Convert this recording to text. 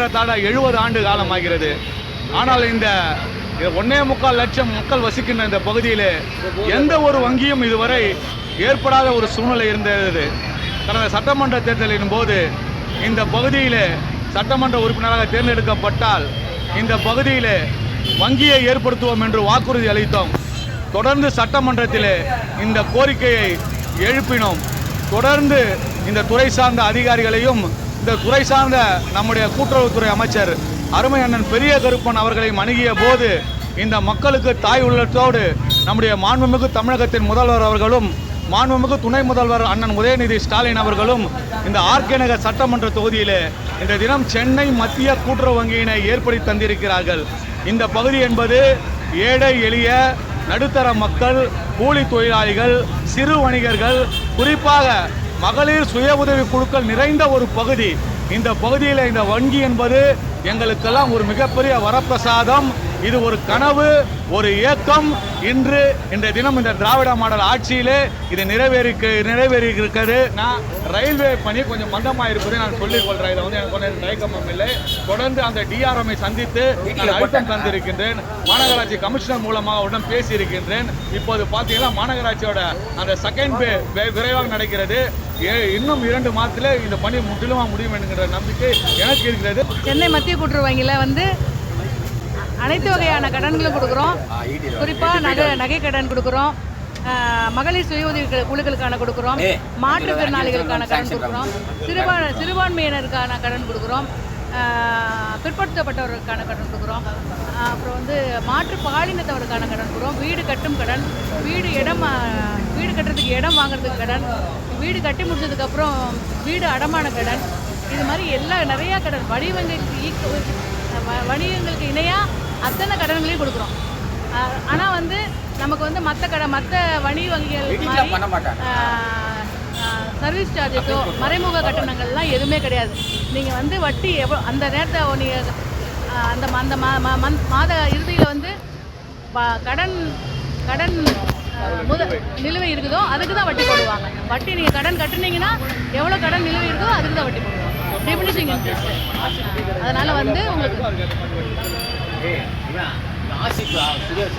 ஏறத்தாழ 70 ஆண்டு காலமாகிறது. ஆனால் இந்த 1.25 லட்சம் மக்கள் வசிக்கின்ற இந்த பகுதியில் எந்த ஒரு வங்கியும் இதுவரை ஏற்படாத ஒரு சூழ்நிலை இருந்தது. கடந்த சட்டமன்ற தேர்தலின் போது இந்த பகுதியில் சட்டமன்ற உறுப்பினராக தேர்ந்தெடுக்கப்பட்டால் இந்த பகுதியில் வங்கியை ஏற்படுத்துவோம் என்று வாக்குறுதி அளித்தோம். தொடர்ந்து சட்டமன்றத்தில் இந்த கோரிக்கையை எழுப்பினோம். தொடர்ந்து இந்த துறை சார்ந்த அதிகாரிகளையும் இந்த துறை சார்ந்த நம்முடைய கூட்டுறவுத்துறை அமைச்சர் அருமை அண்ணன் பெரிய கருப்பன் அவர்களையும் அணுகிய போது இந்த மக்களுக்கு தாய் உள்ளத்தோடு நம்முடைய மாண்புமிகு தமிழகத்தின் முதல்வர் அவர்களும் மாண்புமிகு துணை முதல்வர் அண்ணன் உதயநிதி ஸ்டாலின் அவர்களும் இந்த ஆர்கே நகர் சட்டமன்ற தொகுதியில் இந்த தினம் சென்னை மத்திய கூட்டுறவு வங்கியினை ஏற்படுத்தி தந்திருக்கிறார்கள். இந்த பகுதி என்பது ஏழை எளிய நடுத்தர மக்கள், கூலி தொழிலாளிகள், சிறு வணிகர்கள், குறிப்பாக மகளிர் சுய உதவி குழுக்கள் நிறைந்த ஒரு பகுதி. இந்த பகுதியில் இந்த வங்கி என்பது எங்களுக்கெல்லாம் ஒரு மிகப்பெரிய வரப்பிரசாதம். இது ஒரு கனவு, ஒரு ஏக்கம். இன்றைய தினம் இந்த திராவிட மாடல் ஆட்சியிலே இது நிறைவேறியிருக்கிறது. நான் ரயில்வே பணி கொஞ்சம் மந்தமாக இருப்பதை நான் சொல்லிக் கொள்கிறேன். இதை எனக்கு கொஞ்சம் தயக்கமும் இல்லை. தொடர்ந்து அந்த டிஆர்எம்ஐ சந்தித்து நான் அழுத்தம் தந்திருக்கின்றேன். மாநகராட்சி கமிஷனர் மூலமாக உடன் பேசியிருக்கின்றேன். இப்போது பார்த்தீங்கன்னா மாநகராட்சியோட அந்த செகண்ட் விரைவாக நடக்கிறது. இன்னும் 2 மாதத்தில் இந்த பணி முற்றிலுமாக முடியும் என்கிற நம்பிக்கை எனக்கு இருக்கிறது. சென்னை மத்திய கூட்டுறவு வங்கியில் அனைத்து வகையான கடன்களும் கொடுக்குறோம். குறிப்பாக நகை கடன் கொடுக்குறோம், மகளிர் சுய உதவி குழுக்களுக்கான கொடுக்குறோம், மாற்றுத்திறனாளிகளுக்கான கடன் கொடுக்குறோம், சிறுபான்மையினருக்கான கடன் கொடுக்குறோம், பிற்படுத்தப்பட்டவருக்கான கடன் கொடுக்குறோம். அப்புறம் மாற்று பாலினத்தவருக்கான கடன் கொடுக்குறோம். வீடு கட்டும் கடன், வீடு கட்டுறதுக்கு இடம் வாங்குறதுக்கு கடன், வீடு கட்டி முடிச்சதுக்கப்புறம் வீடு அடமான கடன், இது மாதிரி நிறையா கடன் வணிகங்களுக்கு இணையாக அத்தனை கடன்களையும் கொடுக்குறோம். ஆனால் நமக்கு மற்ற வணிக வங்கிகள் சர்வீஸ் சார்ஜஸோ மறைமுக கட்டணங்கள்லாம் எதுவுமே கிடையாது. நீங்கள் வட்டி அந்த நேரத்தை நீங்கள் அந்த மாத இறுதியில் கடன் நிலுவை இருக்குதோ அதுக்கு தான் வட்டி போடுவாங்க. வட்டி நீங்கள் கடன் கட்டுனீங்கன்னா எவ்வளோ கடன் நிலுவை இருக்கோ அதுக்கு தான் வட்டி போடுவாங்க. Diminishing interest. அதனால் உங்களுக்கு